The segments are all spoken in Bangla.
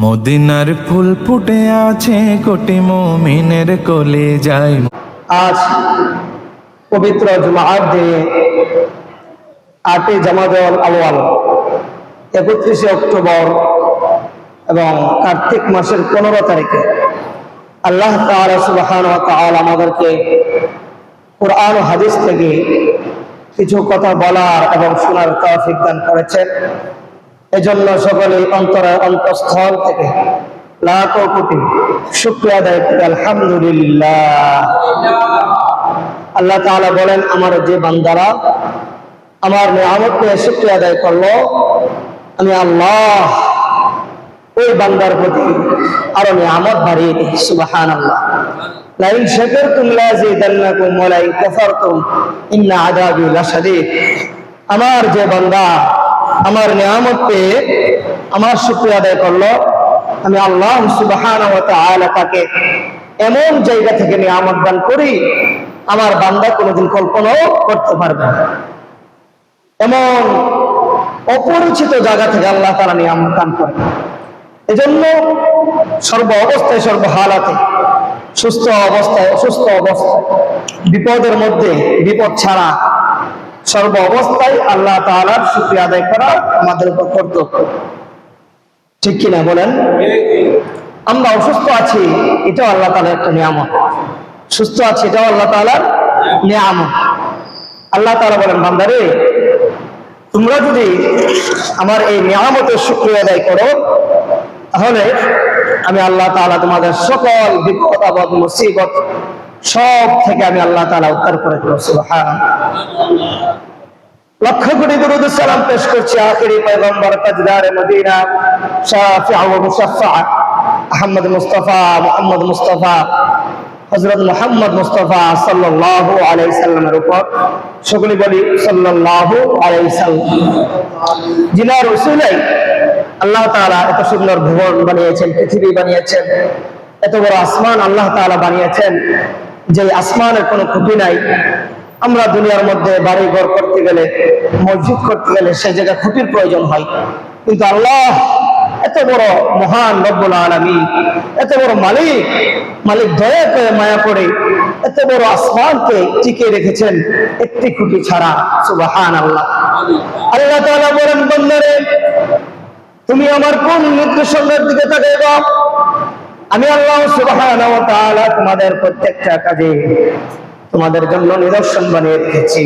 মদিনার ফুল ফুটে আছে কোটি মুমিনের কলিজায়। আজ পবিত্র জুমার দিনে 8 জামাদুল আউয়াল 31 অক্টোবর এবং কার্তিক মাসের 15 তারিখে আল্লাহ তাআলা সুবহানাহু ওয়া তাআলা আমাদেরকে কুরআন ও হাদিস থেকে কিছু কথা বলার এবং শোনার তৌফিক দান করেছেন। এজন্য সকলে অন্তঃস্থল থেকে লাখো কোটি শুকরিয়া আদায় করি আলহামদুলিল্লাহ। আল্লাহ তাআলা বলেন, আমার যে বান্দারা আমার নিয়ামত পেয়ে শুকরিয়া আদায় করলো, আমি আল্লাহ ওই বান্দার প্রতি আরো নিয়ামত বাড়িয়ে দিই। সুবহানাল্লাহ। লাইন শাকারতুম লাযিদান্নাকুম ওয়া লাইন কাফারতুম ইন্না আযাবি লাশাদীদ। আমার যে বান্দা আমার নিয়ামত পেয়ে আমার শুকরিয়া আদায় করলো, আমি আল্লাহ সুবহানাহু ওয়া তাআলা তাকে এমন জায়গা থেকে নিয়ামত দান করি আমার বান্দা কোনোদিন কল্পনাও করতে পারবে না। এমন অপরিচিত জায়গা থেকে আল্লাহ তাআলা নিয়ামত দান করে। এজন্য সর্ব অবস্থায় সর্ব হালাতে, সুস্থ অবস্থায় অসুস্থ অবস্থায়, বিপদের মধ্যে বিপদ ছাড়া সর্ব অবস্থায় আল্লাহ তাআলার শুকরিয়া আদায় করা আমাদের উপর কর্তব্য। ঠিক কিনা বলেন? আমরা অসুস্থ আছি, এটাও আল্লাহ তাআলার একটা নিয়ামত। সুস্থ আছি, এটাও আল্লাহ তাআলার নিয়ামত। আল্লাহ তাআলা বলেন, বান্দারে তোমরা যদি আমার এই নিয়ামতের শুকরিয়া আদায় করো, তাহলে আমি আল্লাহ তাআলা তোমাদের সকল বিপদ আপদ মুসিবত সব থেকে আমি আল্লাহ তাআলা উদ্ধার করে দেব। সুবহানাল্লাহ। লক্ষ কোটি দরুদ সালাম পেশ করছি আখিরি পয়গম্বর তাজদারে মদিনা শাফিউ ওয়া মুশাফফা আহমদ মুস্তাফা মুহাম্মদ মুস্তাফা হযরত মুহাম্মদ মুস্তাফা সাল্লাল্লাহু আলাইহি সাল্লামের উপর সকলে বলি সাল্লাল্লাহু আলাইহি সাল্লাম। জিনার উসিলাই আল্লাহ তাআলা এত সুন্দর ভুবন বানিয়েছেন, পৃথিবী বানিয়েছেন, এত বড় আসমান আল্লাহ তাআলা বানিয়েছেন যে আসমানের কোনো খুঁটি নাই। আমরা দুনিয়ার মধ্যে বাড়ি ঘর করতে গেলে, মসজিদ করতে গেলে সে জায়গায় খুঁটির প্রয়োজন হয়, কিন্তু আল্লাহ এত বড় মহান রব্বুল আলামিন, এত বড় মালিক দয়া করে মায়া করে এত বড় আসমানকে টিকে রেখেছেন একটি খুঁটি ছাড়া। সুবহানাল্লাহ। আল্লাহ তাআলা বলেন, বান্দারে তুমি আমার কোন নির্দেশনার দিকে তাকাইবা, আমি আল্লাহ সুবহানাহু ওয়া তাআলা তোমাদের প্রত্যেকটা কাজে তোমাদের জন্য নিদর্শন বানিয়ে রেখেছি।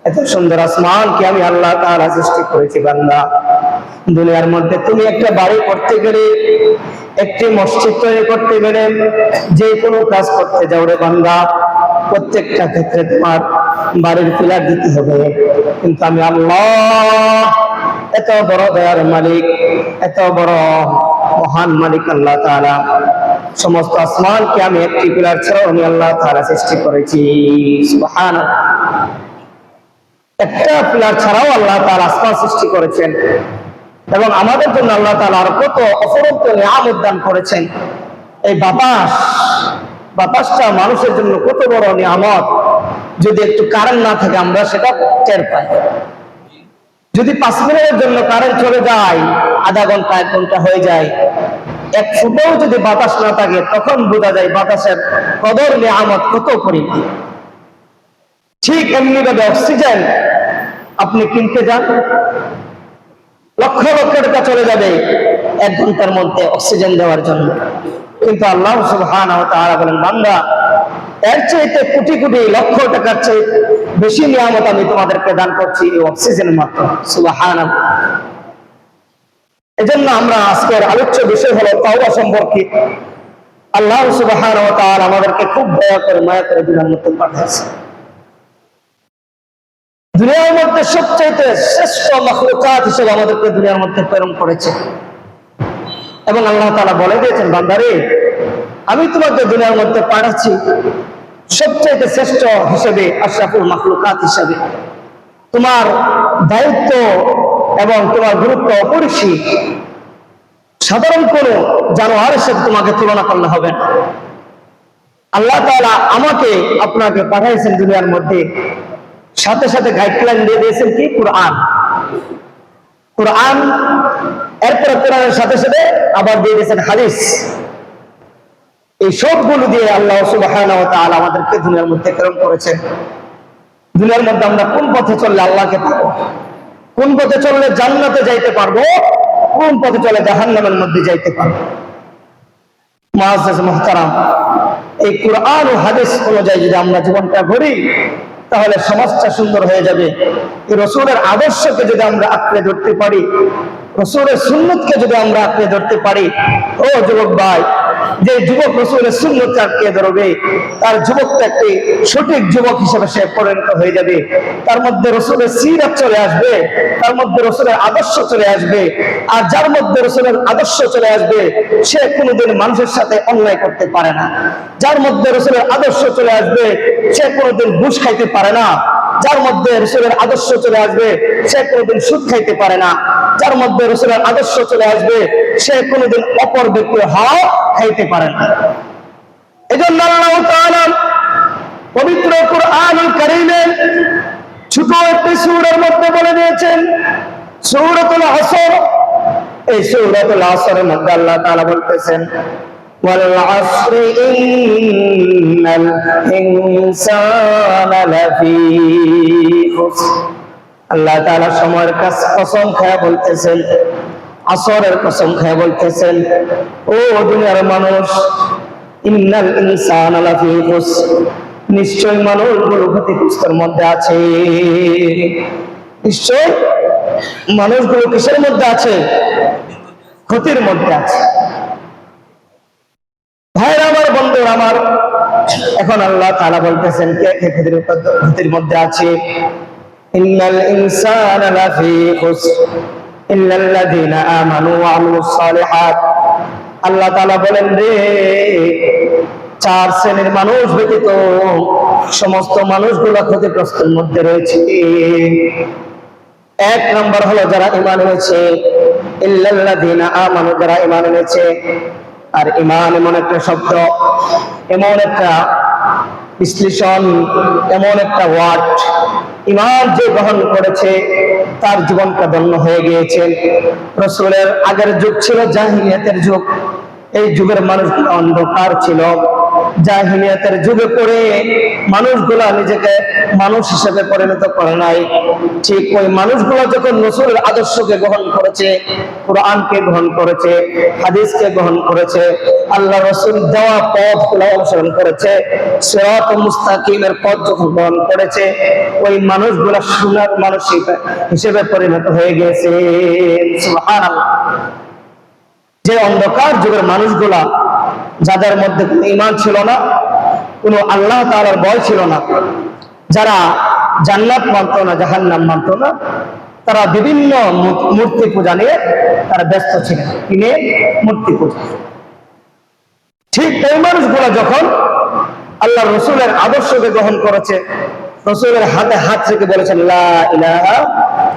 এত সুন্দর আসমানকে আমি আল্লাহ তাআলা সৃষ্টি করেছি। বান্দা, দুনিয়ার মধ্যে তুমি একটা বাড়ি করতে গেলে, একটি মসজিদ তৈরি করতে গেলে, যে কোনো কাজ করতে যাও রে বান্দা, প্রত্যেকটা ক্ষেত্রে তোমার বাড়ির পিলার দিতে হবে। কিন্তু আমি আল্লাহ এত বড় দয়ার মালিক, এত বড় মহান মালিক আল্লাহ তাআলা, সমস্ত আসমানকে আমি একটি পিলার ছাড়াও আমি আল্লাহ তাআলা সৃষ্টি করেছি। সুবহানাল্লাহ। একটা পিলার ছাড়াও আল্লাহ তাআলা আসমান সৃষ্টি করেছেন এবং আমাদের জন্য আল্লাহ তাআলা আর কত অপরন্ত নিয়ামত দান করেছেন। এই বাতাসটা মানুষের জন্য কত বড় নিয়ামত। যদি একটু কারেন্ট না থাকে আমরা সেটা টের পাই। যদি 5 মিনিটের জন্য কারেন্ট চলে যায়, আধা ঘন্টা 1 ঘন্টা হয়ে যায়, এক ফুটেও যদি বাতাস না থাকে তখন বোঝা যায় বাতাসের কদর নিয়ামত কত পরিমাণ। ঠিক এমনি ভাবে অক্সিজেন আপনি কিনতে যান, লক্ষ লক্ষ টাকা চলে যাবে 1 ঘন্টার মধ্যে অক্সিজেন দেওয়ার জন্য, কিন্তু আল্লাহ সুবহানাহু ওয়া তাআলা বলেন, বান্দা এর চাইতে কোটি কোটি লক্ষ টাকার চেয়ে বেশি নিয়ামত আমি তোমাদেরকে দান করছি এই অক্সিজেনের মাধ্যমে। সুবহানাল্লাহ। এজন্য আমরা আজকের আলোচ্য বিষয় হলো তাওবা সম্পর্কে। আল্লাহ সুবহানাহু ওয়া তাআলা আমাদেরকে খুব দয়া করে মায়া করে দুনিয়ার মধ্যে পাঠিয়েছে। দুনিয়ার মধ্যে সবচেয়ে শ্রেষ্ঠ মাখলুকাত হিসেবে আমাদেরকে দুনিয়ার মধ্যে প্রেরণ করেছে এবং আল্লাহ তাআলা বলে দিয়েছেন, বান্দারে আমি তোমাকে দুনিয়ার মধ্যে পাঠাচ্ছি সবচেয়ে শ্রেষ্ঠ হিসেবে, আশরাফুল মাখলুকাত হিসেবে। তোমার দায়িত্ব এবং তোমার গুরুত্ব অপরিসীম। সাধারণ কোনো জানোয়ারের সাথে তোমাকে তুলনা করলে হবে না। আল্লাহ তাআলা আমাকে আপনাকে পাঠাইছেন দুনিয়ার মধ্যে, সাথে সাথে গাইডলাইন দিয়ে দিয়েছেন কি? কোরআন। এরপরে কোরআনের সাথে সাথে আবার দিয়ে দিয়েছেন হাদিস। এই সবগুলো দিয়ে আল্লাহ সুবহানাহু ওয়া তাআলা আমাদেরকে দুনিয়ার মধ্যে প্রেরণ করেছেন। দুনিয়ার মধ্যে আমরা কোন পথে চললে আল্লাহকে পাবো, কোন পথে চললে জান্নাতে যাইতে পারবো, কোন পথে চলে জাহান্নামের মধ্যে যাইতে পারবো। মুআজ্জাজ মুহতারাম, এই কুরআন ও হাদিস অনুযায়ী যদি আমরা জীবনটা গড়ি তাহলে সমাজটা সুন্দর হয়ে যাবে। এই রাসূলের আদর্শকে যদি আমরা আঁকড়ে ধরতে পারি, রাসূলের সুন্নতকে যদি আমরা আঁকড়ে ধরতে পারি, ও যুবক ভাই, যে যুবক রাসূলের সুন্নতকে আঁকড়ে ধরবে তার যুবকটা একটি সঠিক যুবক হিসেবে সে পরিণত হয়ে যাবে। তার মধ্যে রাসূলের সিরাত চলে আসবে, তার মধ্যে রাসূলের আদর্শ চলে আসবে। আর যার মধ্যে রাসূলের আদর্শ চলে আসবে সে কোনোদিন মানুষের সাথে অন্যায় করতে পারে না। যার মধ্যে রাসূলের আদর্শ চলে আসবে সে কোনোদিন ঘুষ খাইতে পারে না। যার মধ্যে রাসূলের আদর্শ চলে আসবে সে কোনোদিন সুদ খাইতে পারে না। যার মধ্যে রাসূলের আদর্শ চলে আসবে সে কোনোদিন অপর ব্যক্তির হক খাইতে পারে না। এজন্য আল্লাহ তাআলা পবিত্র কুরআনুল কারীমে ছোট একটি সূরার মধ্যে বলে দিয়েছেন, সূরাতুল আসর। এই সূরাতুল আসরের মধ্যে আল্লাহ তাআলা বলতেছেন, ওয়াল আসরি ইন্নাল ইনসানা লাফি খুসর। আল্লাহ তাআলা সময়ের কসম খেয়ে বলতেছেন, আসরের কসম খেয়ে বলতেছেন, ও দুনিয়ার মানুষ, ইন্নাল ইনসানা লাফি খুসর, নিশ্চয় মানুষগুলো ক্ষতিগ্রস্তের মধ্যে আছে। নিশ্চয় মানুষগুলো কিসের মধ্যে আছে? ক্ষতির মধ্যে আছে। ভাইরা আমার, বন্ধুরা আমার, এখন আল্লাহ তাআলা বলতেছেন কে কে ক্ষতির মধ্যে আছে। ইন্নাল ইনসানা লাফি খুসর ইল্লাল্লাযীনা আমানু ওয়া আমিলুস সালিহাত। আল্লাহ তাআলা বলেন রে, চার শ্রেণীর মানুষ ব্যতীত সমস্ত মানুষগুলো ক্ষতিগ্রস্তের মধ্যে রয়েছে। এক নম্বর হলো যারা ঈমান এনেছে, ইল্লাল্লাযীনা আমানু, যারা ঈমান এনেছে। আর ঈমান এমন একটা শব্দ, এমন একটা বিশ্লেষণ, এমন একটা ওয়ার্ড, ঈমান যে গ্রহণ করেছে তার জীবনটা ধন্য হয়ে গিয়েছে। রাসূলের আগের যুগ ছিল জাহিলিয়াতের যুগ। এই যুগের মানুষগুলো অন্ধকার ছিল। জাহিলিয়াতের যুগে পড়ে মানুষগুলা নিজেকে মানুষ হিসেবে পরিণত করে নাই। ঠিক ওই মানুষগুলো যখন রাসূলের আদর্শকে গ্রহণ করেছে, কোরআনকে গ্রহণ করেছে, হাদিসকে গ্রহণ করেছে, আল্লাহ রাসূল দেওয়া পথগুলো অনুসরণ করেছে, সিরাতুল মুস্তাকিমের পথ যখন গ্রহণ করেছে, ওই মানুষগুলা সোনার মানুষ হিসেবে পরিণত হয়ে গেছে। সুবহানাল্লাহ। যে অন্ধকার যুগের মানুষগুলা, যাদের মধ্যে কোনো ঈমান ছিল না, কোনো আল্লাহ তাআলার ভয় ছিল না, যারা জান্নাত মানত না, জাহান্নাম মানত না, তারা বিভিন্ন মূর্তি পূজা নিয়ে তারা ব্যস্ত ছিলেন। কি নিয়ে? মূর্তি পূজা। ঠিক এই মানুষগুলা যখন আল্লাহ রাসূলের আদর্শকে গ্রহণ করেছে, রাসূলের হাতে হাত রেখে বলেছেন লা ইলাহা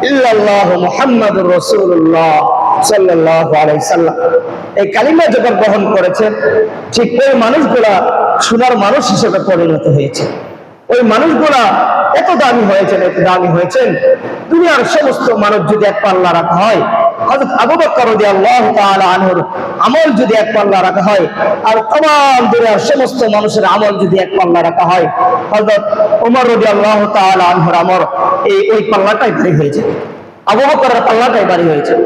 ইল্লাল্লাহু মুহাম্মাদুর রাসূলুল্লাহ সাল্লাল্লাহু আলাইহি সাল্লাম, এই কালিমা যখন গ্রহণ করেছে, ঠিক ওই মানুষগুলা সোনার মানুষ হিসেবে পরিণত হয়েছে। ওই মানুষগুলা এত দামি হয়েছেন, এত দামি হয়েছেন, দুনিয়ার সমস্ত মানুষ যদি এক পাল্লা রাখা হয়, হযরত আবু বকর রাদিয়াল্লাহু তাআলা আনহুর আমল যদি এক পাল্লা রাখা হয়, আর तमाम দুনিয়ার সমস্ত মানুষের আমল যদি এক পাল্লা রাখা হয়, হযরত ওমর রাদিয়াল্লাহু তাআলা আনহুর আমল ওই পাল্লাটাই ভারী হয়ে যায়, আবু বকরের পাল্লাটাই ভারী হয়ে যায়।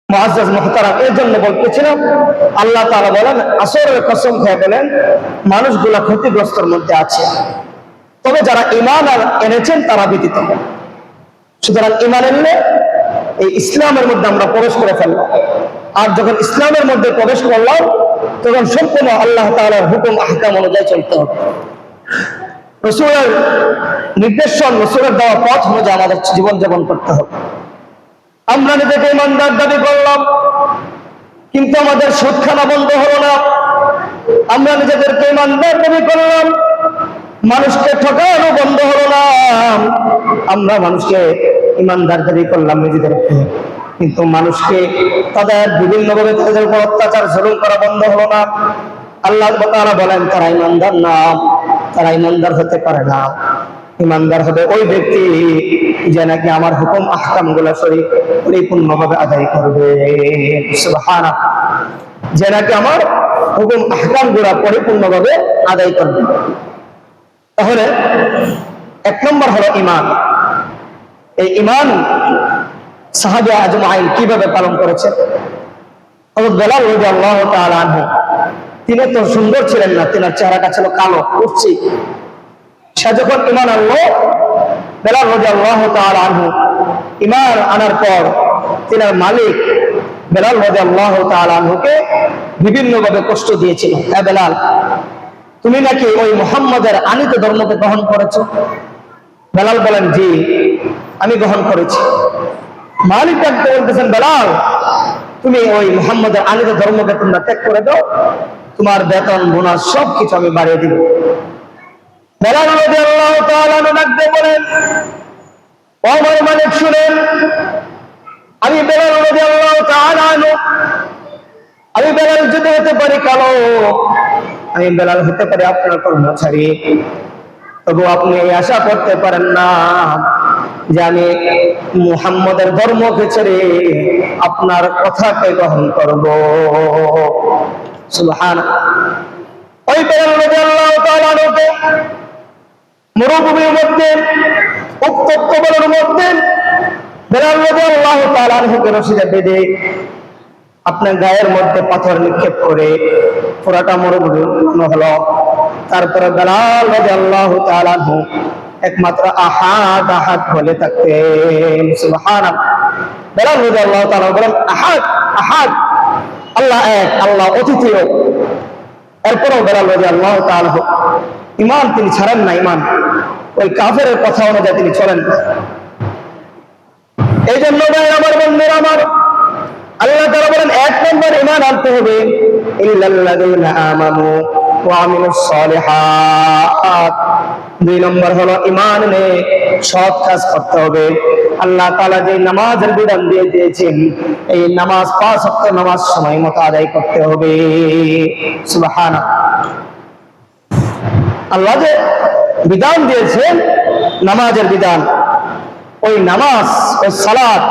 মুআজ্জাজ মুহতারাম, এর জন্য বলতেছিলাম, আল্লাহ তাআলা বলেন, আসরের কসম খেয়ে বলেন, মানুষগুলা ক্ষতিগ্রস্তের মধ্যে আছে, তবে যারা ঈমান এনেছেন তারা ব্যতীত। সুতরাং ঈমান এনে এই ইসলামের মধ্যে আমরা প্রবেশ করে ফেললাম। আর যখন ইসলামের মধ্যে প্রবেশ করলাম, তখন সম্পূর্ণ আল্লাহ তাআলার হুকুম আহকাম অনুযায়ী চলতে হবে। রাসূলের নির্দেশন, রাসূলের দেওয়া পথ অনুযায়ী আমাদের জীবন যাপন করতে হবে। আমরা নিজেকে ইমানদার দাবি করলাম, কিন্তু আমাদের সুদ খানা বন্ধ হলো না। আমরা নিজেদেরকে ইমানদার দাবি করলাম, মানুষকে ঠকানো বন্ধ হলো না। আমরা মানুষকে ইমানদার দাবি করলাম নিজেদেরকে, কিন্তু মানুষকে তাদের বিভিন্নভাবে তাদের উপর অত্যাচার জুলুম করা বন্ধ হলো না। আল্লাহ তাআলা বলেন, তারা ইমানদার না, তারা ইমানদার হতে পারে না। ইমানদার হবে ওই ব্যক্তি যে নাকি আমার হুকুম আহকাম গুলা পরিপূর্ণভাবে আদায় করবে। সুবহানাল্লাহ, যে নাকি আমার হুকুম আহকাম গুলা পরিপূর্ণভাবে আদায় করবে। তাহলে এক নম্বর হলো ঈমান। এই ঈমান সাহাবা আজমাইন কিভাবে পালন করেছে? হযরত বেলাল রাদিয়াল্লাহু তাআলা আনহু, তিনি তো সুন্দর ছিলেন না, তিনার চেহারাটা ছিল কালো কুচি। সে যখন ঈমান আনলো, বেলাল রাদিয়াল্লাহু তাআলা আনহু ঈমান আনার পর তিনার মালিক বেলাল রাদিয়াল্লাহু তাআলা আনহুকে বিভিন্নভাবে কষ্ট দিয়েছিল। হে বেলাল, তুমি নাকি ওই মুহাম্মাদের আনিত ধর্মকে গ্রহণ করেছো? বেলাল বলেন, জি, আমি গ্রহণ করেছি। মালিক ডাকতে বলতেছেন, বেলাল, তুমি ওই মুহাম্মাদের আনিত ধর্মকে তোমরা ত্যাগ করে দাও, তোমার বেতন বোনাস সবকিছু আমি বাড়িয়ে দিব। বেলাল রাদিয়াল্লাহু তাআলা আনহু ডাকতে বলেন, ও আমার মালিক শুনেন, আমি বেলাল রাদিয়াল্লাহু তাআলা আনহু, আমি বেলাল যদি হতে পারি কালো, আমি বেলাল হতে পারি আপনার কর্মচারী, তবু আপনি এই আশা করতে পারেন না যে আমি মুহাম্মাদের ধর্মকে ছেড়ে আপনার কথাকে গ্রহণ করব। সুবহানাল্লাহ। ওই বেলাল রাদিয়াল্লাহু তাআলা আনহুকে মরুভূমির মধ্যে, উত্তপ্ত বনের মধ্যে বেলাল রাদিয়াল্লাহু তাআলা আনহুকে রশিদে বেঁধে আপনার গায়ের মধ্যে পাথর নিক্ষেপ করে পুরাটা মরুভূমি বানানো হলো। তারপরে বেলাল রাদিয়াল্লাহু তাআলা আনহু একমাত্র আহাদ আহাদ বলে থাকতেন। সুবহানাল্লাহ। বেলাল রাদিয়াল্লাহু তাআলা বলেন, আহাদ আহাদ, আল্লাহ এক, আল্লাহ অদ্বিতীয়। এরপরেও বেলাল রাদিয়াল্লাহু তাআলা ঈমান তিনি ছাড়েন না, ঈমান ওই কাফেরের কথা অনুযায়ী তিনি চলেন না। এই জন্য ভাই আমার বন্ধুরা আমার, আল্লাহ তাআলা বলেন এক নম্বর ঈমান আনতে হবে, ইল্লাল্লাযীনা আমানু ওয়া আমিলুস সালিহাত। দুই নম্বর হলো ঈমান এনে সৎ কাজ করতে হবে। আল্লাহ তাআলা যে নামাজের বিধান দিয়ে দিয়েছেন, এই নামাজ 5 ওয়াক্ত নামাজ সময় মতো আদায় করতে হবে। সুবহানাল্লাহ। আল্লাহ যে বিধান দিয়েছেন নামাজের বিধান, ওই নামাজ, ওই সালাত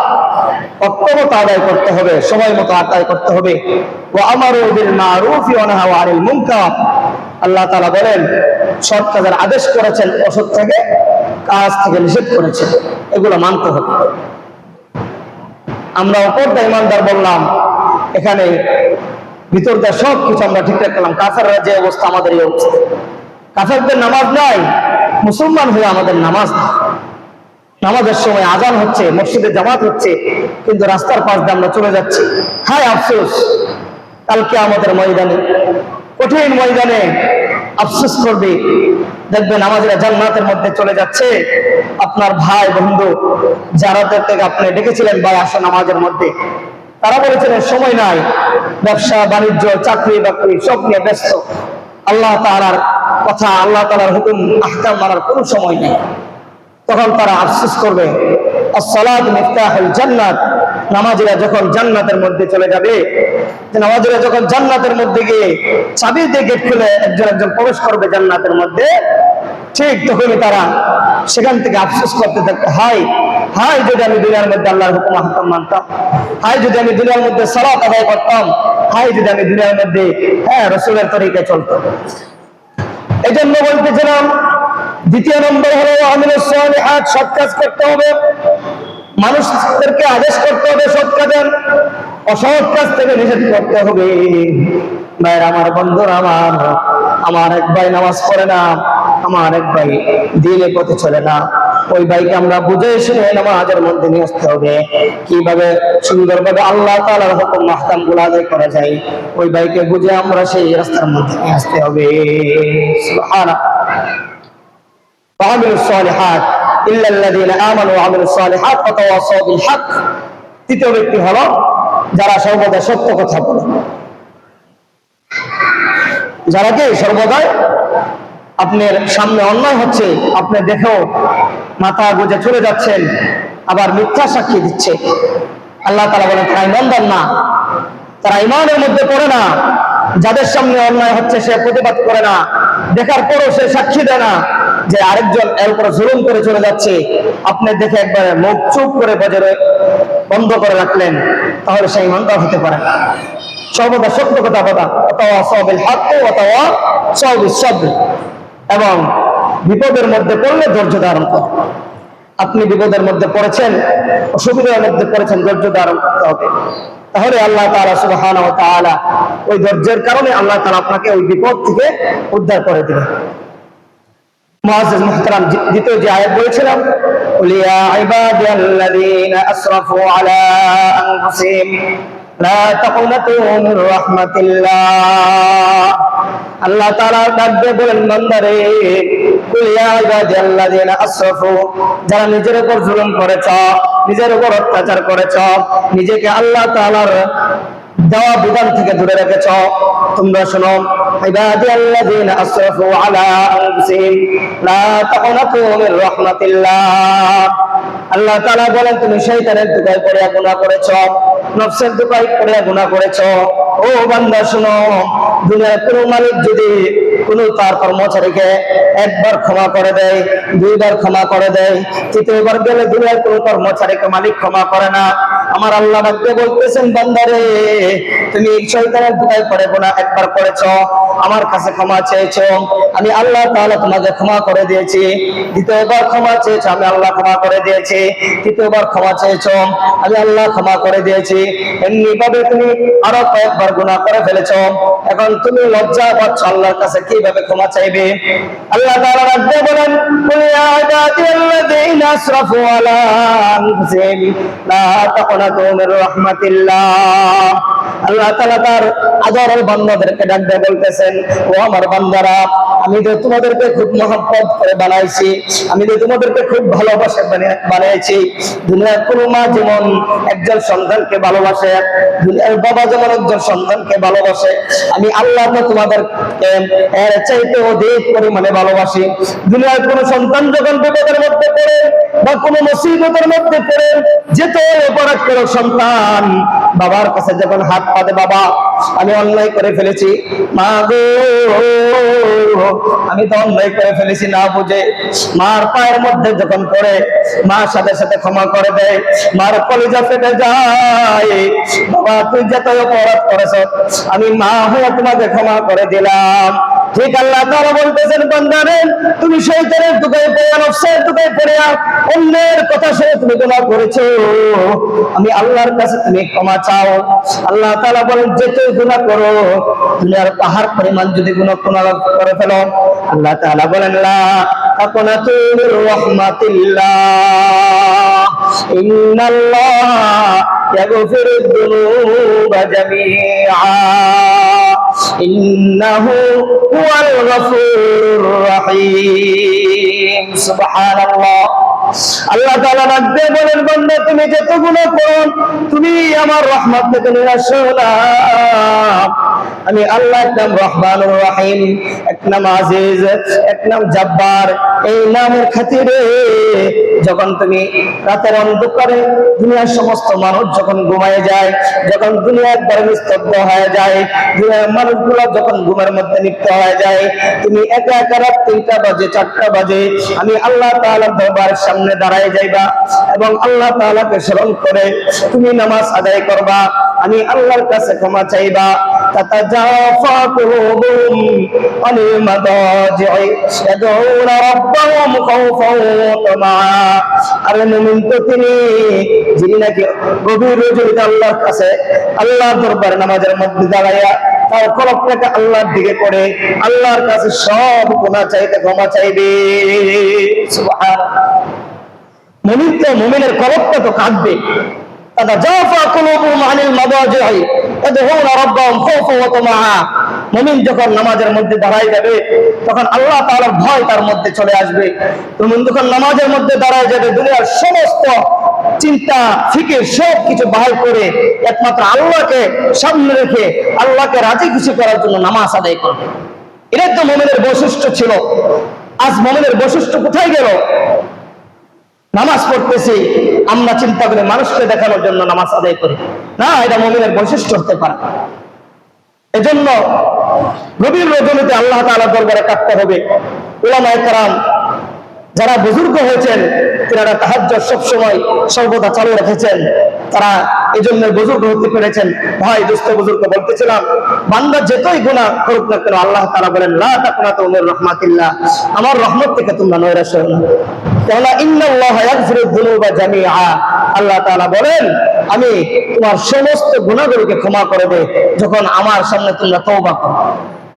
ওয়াক্ত মতো আদায় করতে হবে, সময় মতো আদায় করতে হবে। ওয়া আমারু বিল মারুফি ওয়া নাহাউ আনিল মুনকার। আল্লাহ তাআলা বলেন, সৎ কাজের আদেশ করেছেন, অসৎ থেকে কাজ থেকে নিষেধ করেছেন, এগুলো মানতে হবে। আমরা অপরটা ইমানদার বললাম, এখানে ভিতর দিয়ে সব কিছু আমরা ঠিক রাখলাম। কাফেররা যে অবস্থা, আমাদের এই অবস্থা। কাফেরদের নামাজ নাই, মুসলমান হয়ে আমাদের নামাজ নাই। নামাজের সময় আজান হচ্ছে, মসজিদে জামাত হচ্ছে, কিন্তু রাস্তার পাশ দিয়ে আমরা চলে যাচ্ছি। হায় আফসোস, কালকে আমাদের ময়দানে, কঠিন ময়দানে আফসোস করবে। দেখবেন নামাজিরা জান্নাতের মধ্যে চলে যাচ্ছে, আপনার ভাই বন্ধু যারা থেকে আপনি ডেকেছিলেন ভাই আসো নামাজের মধ্যে, তারা বলেছিলেন সময় নাই, ব্যবসা বাণিজ্য চাকরি বাকরি সব নিয়ে ব্যস্ত, আল্লাহ তাআলার কথা, আল্লাহ তাআলার হুকুম আহকাম মানার কোনো সময় নেই। তখন তারা আফসোস করবে। as-সালাতু মিফতাহুল জান্নাত। নামাজিরা যখন জান্নাতের মধ্যে চলে যাবে, নামাজিরা যখন জান্নাতের মধ্যে গিয়ে চাবি দিয়ে গেট খুলে একজন একজন প্রবেশ করবে জান্নাতের মধ্যে, ঠিক তখনই তারা সেখান থেকে আফসোস করতে থাকবে, হায় হায় যদি আমি দুনিয়ার মধ্যে আল্লাহর হুকুম আহকাম মানতাম, হায় যদি আমি দুনিয়ার মধ্যে সালাত আদায় করতাম, হায় যদি আমি দুনিয়ার মধ্যে রাসূলের তরিকায় চলতাম। এজন্য বলতেছিলাম, দ্বিতীয় নম্বর হলো আমিলুস সালিহাত, সৎ কাজ করতে হবে। মানুষদেরকে আদেশ করতে হবে সৎ কাজের, অসৎ কাজ থেকে নিষেধ করতে হবে। ভাইরা আমার, বন্ধুরা আমার এক ভাই নামাজ পড়ে না, আমার এক ভাই দ্বীনের পথে চলে না, ওই ভাইকে আমরা বুঝে শুনে নামাজের মধ্যে নিয়ে আসতে হবে। কিভাবে সুন্দরভাবে আল্লাহ তাআলার হুকুম আহকাম গুলো আদায় করা যায়, ওই ভাইকে বুঝে আমরা সেই রাস্তার মধ্যে নিয়ে আসতে হবে। সুবহানাল্লাহ। وعملوا الصالحات إلا الذين آمنوا وعملوا الصالحات وتواصوا بالحق। তৃতীয় ব্যক্তি হলো যারা সর্বদা সত্য কথা বলে, যারা কি সর্বদাই আপনার সামনে অন্যায় হচ্ছে, আপনি দেখেও মাথা গুজে চলে যাচ্ছেন, আবার মিথ্যা সাক্ষী দিচ্ছে। আল্লাহ তাআলা বলেন তারা ঈমানদার না, তারা ঈমানের মধ্যে পড়ে না। যাদের সামনে অন্যায় হচ্ছে সে প্রতিবাদ করে না, দেখার পরও সে সাক্ষী দেয় না, যে আরেকজন এর উপর জুলুম করে চলে যাচ্ছে, আপনি দেখে একবারে মুখ চুপ করে বন্ধ করে রাখলেন, তাহলে সেই ইমানদার হতে পারে না। সর্বদা সত্য কথা বলা, অথবা সবিল হক অথবা সবিল সবর, এবং বিপদের মধ্যে পড়লে ধৈর্য ধারণ করো। আপনি বিপদের মধ্যে পড়েছেন, অসুবিধার মধ্যে পড়েছেন, ধৈর্য ধারণ করতে হবে। তাহলে আল্লাহ তাআলা সুবহানাহু ওয়া তাআলা ওই ধৈর্যের কারণে আল্লাহ তাআলা আপনাকে ওই বিপদ থেকে উদ্ধার করে দিবেন। মুআজ্জিজ মুহতারাম, দ্বিতীয় যে আয়াত বলেছিলাম, ইয়া ইবাদিয়াল্লাযীনা আসরাফু আলা আনফুসিহিম লা তাকুনাতু মির রাহমাতিল্লাহ। আল্লাহ তাআলা ডাকতে বলেন, বান্দারে, কুল ইয়া ইবাদিয়াল্লাযীনা আসরাফু, যারা নিজের উপর জুলুম করেছ, নিজের উপর অত্যাচার করেছ, নিজেকে আল্লাহ তাআলার দেওয়া বিধান থেকে দূরে রেখেছ, তোমরা শোনো, ইবাদিয়াল্লাযীনা আসরাফু আলা আনফুসিহিম লা তাকুনাতু মির রাহমাতিল্লাহ। আল্লাহ তাআলা বলেন, তুমি শয়তানের দোকায় পড়ে গুনাহ করেছ, নফসের দোকায় পড়ে গুনাহ করেছ। ও বান্দা শোনো, দুনিয়ার কোন মালিক যদি কোন তার কর্মচারীকে একবার ক্ষমা করে দেয়, দুইবার ক্ষমা করে দেয়, তৃতীয়বার গেলে দুনিয়ার কোন কর্মচারীকে মালিক ক্ষমা করে না। আমার আল্লাহ ডাকতে বলতেছেন, বান্দারে, তুমি শয়তানের দোকায় পড়ে গুনাহ একবার করেছ, আমার কাছে ক্ষমা চেয়েছো, আমি আল্লাহ তাআলা তোমাকে ক্ষমা করে দিয়েছি। দ্বিতীয়বার ক্ষমা চেয়েছো, আমি আল্লাহ ক্ষমা করে দিয়েছি। তৃতীয়বার ক্ষমা চেয়েছো, আমি আল্লাহ ক্ষমা করে দিয়েছি। এমনি ভাবে তুমি আরো কয়েকবার গুনাহ করে ফেলেছো, এখন তুমি লজ্জা পাচ্ছ, আল্লাহর কাছে কিভাবে ক্ষমা চাইবে? আল্লাহ তাআলা রাব্বে বলেন, কুল ইয়া ইবাদিয়াল্লাযীনা আসরাফু আলা আনফুসিহিম লা তাকুনাতু মির রাহমাতিল্লাহ। আল্লাহ তাআলা তার আদরের বান্দাদেরকে ডাকতে বলতেছেন, ও আমার বান্দারা, আমি তো তোমাদেরকে খুব মহব্বত করে বানাইছি, আমি তো তোমাদেরকে খুব ভালোবাসে বানিয়েছি। দুনিয়ার কোন মা যেমন একজন সন্তানকে ভালোবাসে, দুনিয়ার বাবা যেমন একজন সন্তানকে ভালোবাসে, আমি আল্লাহ তো তোমাদেরকে এর চাইতে অধিক পরিমাণে ভালোবাসি। দুনিয়ার কোন সন্তান যখন বিপদের মধ্যে পড়ে বা কোন মুসিবতের মধ্যে পড়ে, যেতে অপরাধ করে সন্তান বাবার কাছে যখন হাত পাতে, বাবা আমি অন্যায় করে ফেলেছি, মা গো আমি তো অন্যায় করে ফেলেছি না বুঝে, মার পায়ের মধ্যে যখন পড়ে, মা সাথে সাথে ক্ষমা করে দেয়, মার কলিজা ফেটে যায়, বাবা তুই যত অপরাধ করেছ, আমি মা হয়ে তোমাকে ক্ষমা করে দিলাম। ঠিক আল্লাহ তাআলা বলতেছেন, বান্দারে, তুমি শয়তানের দোকায় পড়ে, নফসের দোকায় পড়ে, অন্যের কথা শুনে তুমি গুনাহ করেছো, আমি আল্লাহর কাছে তুমি ক্ষমা চাও। আল্লাহ তাআলা বলেন, যেতে গুনাহ করো, দুনিয়ার পাহাড় পরিমাণ যদি গুনাহ করে ফেলো, আল্লাহ তাআলা বলেন, লা তাকুনাতু মির রাহমাতিল্লাহ, ইন্নাল্লাহা ইয়াগফিরুদ যুনুবা জামিআ, ইন্নাহু হুয়াল গফুরুর রহিম। সুবহানাল্লাহ। আল্লাহ তাআলা রাখতে বলেন, বান্দা তুমি যত গুনাহ করো, তুমি আমার রহমত থেকে নিরাশ হও না। আমি আল্লাহ এক নাম রহমানুর রহিম, এক নাম আজিজ, এক নাম জব্বার। এই নামের খাতিরে যখন তুমি রাতের অন্ধকারে দুনিয়ার সমস্ত মানুষ যখন ঘুমায় যায়, যখন দুনিয়া একবার নিস্তব্ধ হয়ে যায়, দুনিয়ার মানুষগুলো যখন ঘুমের মধ্যে লিপ্ত হয়ে যায়, তুমি একা একা রাত 3টা বাজে 4টা বাজে আমি আল্লাহ তাআলার দরবারের সামনে দাঁড়ায় যাইবা এবং আল্লাহ তাআলাকে স্মরণ করে তুমি নামাজ আদায় করবা, আমি আল্লাহর কাছে ক্ষমা চাইবা। তাতাজাফা কুলুবুহুম আনিল মাদাজি'i ইয়াদউনা রাব্বাহুম খাওফান ওয়া তামাআ। আর মুমিন তো যিনি নাকি গভীর রজনীতে আল্লাহর কাছে আল্লাহর দরবারে নামাজের মধ্যে দাঁড়ায়া তার কলবটাকে আল্লাহর দিকে করে আল্লাহর কাছে সব গুনাহ চাইতে ক্ষমা চাইবে। সুবহানাল্লাহ। মুমিন তো মুমিনের কলবটা তো কাঁদবে। তাতাজাফা কুলুবুহুম আনিল মাদাজি'i ইয়াদউনা রাব্বাহুম খাওফান ওয়া তামাআ। মুমিন যখন নামাজের মধ্যে দাঁড়ায় যাবে তখন আল্লাহ তাআলার ভয় তার মধ্যে চলে আসবে। মুমিন যখন নামাজের মধ্যে দাঁড়ায় যাবে দুনিয়ার সমস্ত চিন্তা ফিকির সব কিছু বাহাল করে একমাত্র আল্লাহকে সামনে রেখে আল্লাহকে রাজি খুশি করার জন্য নামাজ আদায় করবে। এটাই তো মুমিনের বৈশিষ্ট্য ছিল। আজ মুমিনের বৈশিষ্ট্য কোথায় গেল? নামাজ পড়তেছি আমরা চিন্তা করে মানুষকে দেখানোর জন্য নামাজ আদায় করি না, এটা মুমিনের বৈশিষ্ট্য হতে পারে। এজন্য গভীর রজনীতে আল্লাহ তাআলার দরবারে কাঁদতে হবে। উলামায়ে কেরাম যারা বুজুর্গ হয়েছেন তারা তাহাজ্জুদ সবসময় সর্বদা চালু রেখেছেন, তারা এই জন্য বুজুর্গ হতে পেরেছেন। ভাই দোস্ত বুজুর্গ বলতেছিলাম, বান্দা যতই গুনাহ করুক না কেন আল্লাহ তাআলা বলেন লা তাকনাতু মির রাহমাতিল্লাহ, আমার রহমত থেকে তোমরা নৈরাশ হও না। কেননা ইন্নাল্লাহা ইয়াগফিরুয যুনুবা জামিআ, আল্লাহ তাআলা বলেন আমি তোমার সমস্ত গুনাহগুলোকে ক্ষমা করে দেই যখন আমার সামনে তোমরা তওবা করো।